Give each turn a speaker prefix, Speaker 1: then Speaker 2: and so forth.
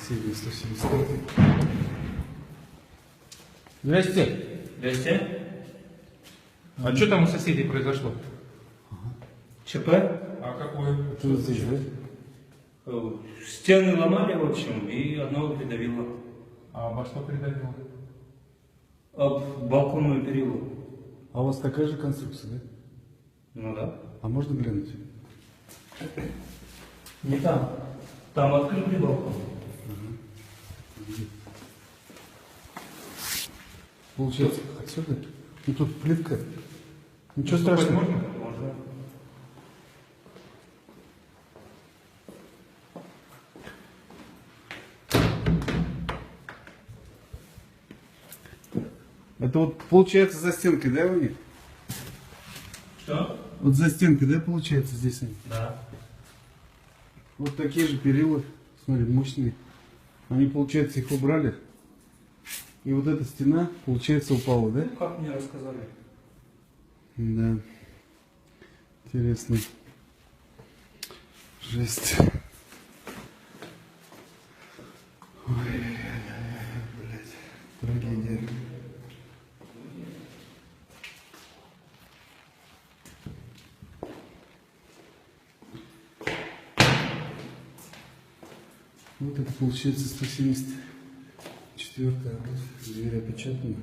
Speaker 1: Соседи 175. Здрасте.
Speaker 2: Здрасте.
Speaker 3: А что там у соседей произошло?
Speaker 2: ЧП.
Speaker 3: А какое?
Speaker 1: Что здесь, да?
Speaker 2: Стены ломали, в общем, и одного придавило.
Speaker 3: А во что придавило?
Speaker 2: Об балконную перилу.
Speaker 1: А у вас такая же конструкция, да?
Speaker 2: Ну да.
Speaker 1: А можно глянуть?
Speaker 2: Не там. Там открытый балкон.
Speaker 1: Получается, отсюда? Ну тут плитка. Ничего
Speaker 3: Наступать
Speaker 1: страшного.
Speaker 3: можно?
Speaker 2: Можно.
Speaker 1: Это вот получается за стенкой, да, у них?
Speaker 2: Что?
Speaker 1: Вот за стенкой, да, получается здесь они?
Speaker 2: Да.
Speaker 1: Вот такие же перила, смотри, мощные. Они, получается, их убрали. И вот эта стена, получается, упала, да?
Speaker 2: Ну, как мне рассказали.
Speaker 1: Да. Интересно. Жесть. Ой, блядь. Трагедия. Вот это получается 174-я. Дверь опечатана.